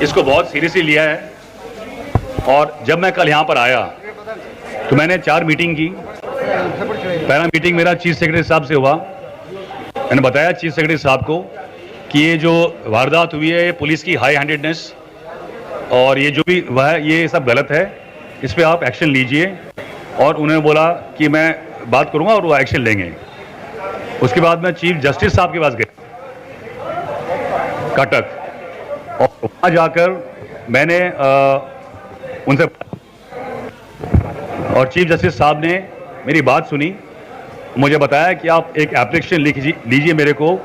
इसको बहुत सीरियसली लिया है। और जब मैं कल यहाँ पर आया तो मैंने 4 मीटिंग की। पहला मीटिंग मेरा चीफ सेक्रेटरी साहब से हुआ। मैंने बताया चीफ सेक्रेटरी साहब को कि ये जो वारदात हुई है, ये पुलिस की हाई हैंडेडनेस और ये जो भी हुआ है ये सब गलत है, इस पर आप एक्शन लीजिए। और उन्होंने बोला कि मैं बात करूंगा और वो एक्शन लेंगे। उसके बाद मैं चीफ जस्टिस साहब के पास गया कटक, और वहाँ जाकर मैंने उनसे, और चीफ जस्टिस साहब ने मेरी बात सुनी, मुझे बताया कि आप एक एप्लीकेशन लिख लीजिए मेरे को,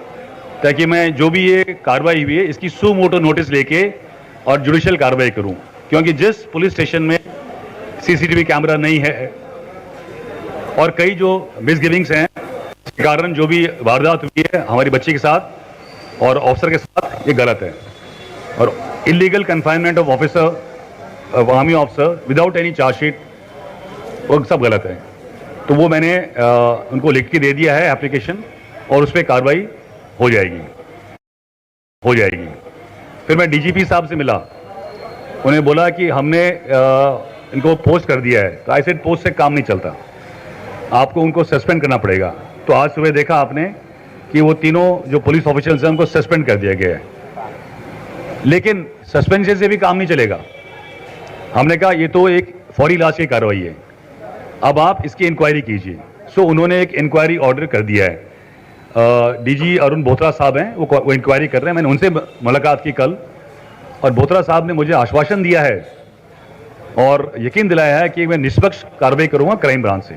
ताकि मैं जो भी ये कार्रवाई हुई है इसकी सू मोटो नोटिस लेके और जुडिशियल कार्रवाई करूं। क्योंकि जिस पुलिस स्टेशन में सीसीटीवी कैमरा नहीं है और कई जो मिसगिविंग्स हैं, इसके कारण जो भी वारदात हुई है हमारी बच्ची के साथ और ऑफिसर के साथ, ये गलत है। और illegal confinement of officer, army officer without any chargesheet, वो सब गलत है। तो वो मैंने उनको लिख के दे दिया है एप्लीकेशन, और उस पर कार्रवाई हो जाएगी। फिर मैं डीजीपी साहब से मिला, उन्हें बोला कि हमने इनको पोस्ट कर दिया है। तो ऐसे पोस्ट से काम नहीं चलता, आपको उनको सस्पेंड करना पड़ेगा। तो आज सुबह देखा आपने कि वो तीनों जो पुलिस ऑफिशियल्स हैं उनको सस्पेंड कर दिया गया है। लेकिन सस्पेंशन से भी काम नहीं चलेगा। हमने कहा ये तो एक फौरी इलाज की कार्रवाई है, अब आप इसकी इंक्वायरी कीजिए। सो उन्होंने एक इंक्वायरी ऑर्डर कर दिया है। डीजी अरुण बोथरा साहब हैं, वो इंक्वायरी कर रहे हैं। मैंने उनसे मुलाकात की कल, और बोथरा साहब ने मुझे आश्वासन दिया है और यकीन दिलाया है कि मैं निष्पक्ष कार्रवाई करूंगा क्राइम ब्रांच से।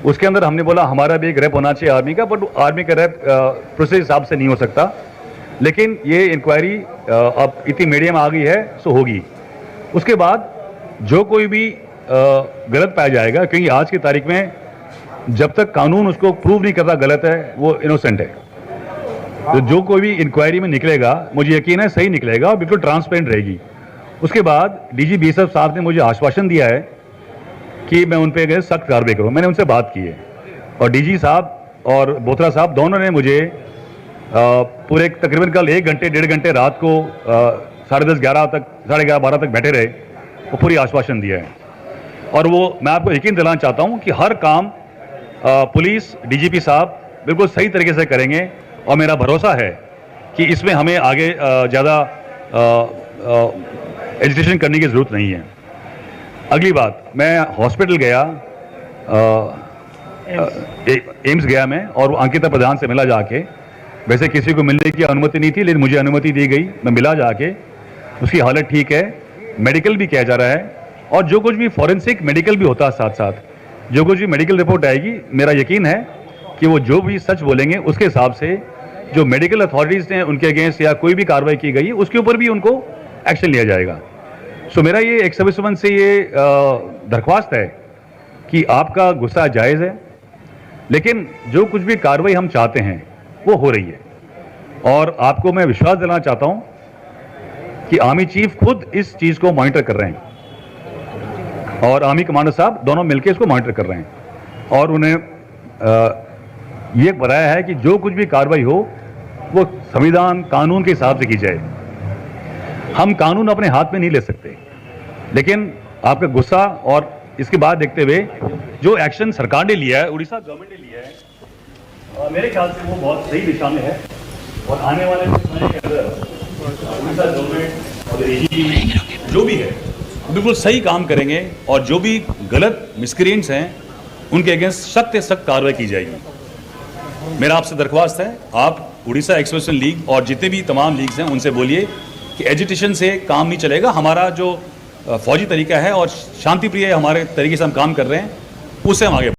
उसके अंदर हमने बोला हमारा भी एक रेप होना चाहिए आर्मी का, बट आर्मी का रेप प्रोसेस हिसाब से नहीं हो सकता। लेकिन ये इंक्वायरी अब इतनी मीडिया में आ गई है, सो होगी। उसके बाद जो कोई भी गलत पाया जाएगा, क्योंकि आज की तारीख में जब तक कानून उसको प्रूव नहीं करता गलत है, वो इनोसेंट है। तो जो कोई भी इंक्वायरी में निकलेगा, मुझे यकीन है सही निकलेगा और बिल्कुल ट्रांसपेरेंट रहेगी। उसके बाद डीजी बीएसएफ साहब ने मुझे आश्वासन दिया है कि मैं उन पर सख्त कार्रवाई करूँ। मैंने उनसे बात की है, और डीजी साहब और बोथरा साहब दोनों ने मुझे पूरे तकरीबन कल 1 घंटे 1.5 घंटे रात को 10:30 11 तक, 11:30 12 तक बैठे रहे, वो पूरी आश्वासन दिया है। और वो मैं आपको यकीन दिलाना चाहता हूँ कि हर काम पुलिस डीजीपी साहब बिल्कुल सही तरीके से करेंगे, और मेरा भरोसा है कि इसमें हमें आगे ज़्यादा एजुकेशन करने की ज़रूरत नहीं है। अगली बात, मैं हॉस्पिटल गया, एम्स गया मैं, और अंकिता प्रधान से मिला जाके। वैसे किसी को मिलने की अनुमति नहीं थी, लेकिन मुझे अनुमति दी गई, मैं मिला जाके। उसकी हालत ठीक है, मेडिकल भी किया जा रहा है, और जो कुछ भी फॉरेंसिक मेडिकल भी होता है साथ साथ, जो कुछ भी मेडिकल रिपोर्ट आएगी, मेरा यकीन है कि वो जो भी सच बोलेंगे उसके हिसाब से जो मेडिकल अथॉरिटीज़ ने उनके अगेंस्ट या कोई भी कार्रवाई की गई उसके ऊपर भी उनको एक्शन लिया जाएगा। सो मेरा ये एक्स-सर्विसमैन से ये दरख्वास्त है कि आपका गुस्सा जायज़ है, लेकिन जो कुछ भी कार्रवाई हम चाहते हैं वो हो रही है। और आपको मैं विश्वास दिलाना चाहता हूँ कि आर्मी चीफ खुद इस चीज़ को मॉनिटर कर रहे हैं, और आर्मी कमांडर साहब दोनों मिलकर इसको मॉनिटर कर रहे हैं। और उन्हें ये बताया है कि जो कुछ भी कार्रवाई हो वो संविधान कानून के हिसाब से की जाए। हम कानून अपने हाथ में नहीं ले सकते, लेकिन आपका गुस्सा और इसके बाद देखते हुए जो एक्शन सरकार ने लिया है, उड़ीसा गवर्नमेंट ने लिया है, मेरे ख्याल से वो बहुत सही दिशा में है। और आने वाले समय के अंदर उड़ीसा गवर्नमेंट और एजीपी जो भी है बिल्कुल सही काम करेंगे, और जो भी गलत मिसक्रिएंट्स हैं उनके अगेंस्ट सख्त से सख्त कार्रवाई की जाएगी। मेरा आपसे दरख्वास्त है, आप उड़ीसा एक्सप्रेशन लीग और जितने भी तमाम लीग्स हैं उनसे बोलिए कि एजिटेशन से काम नहीं चलेगा। हमारा जो फौजी तरीका है और शांति प्रिय हमारे तरीके से हम काम कर रहे हैं, उससे हम आगे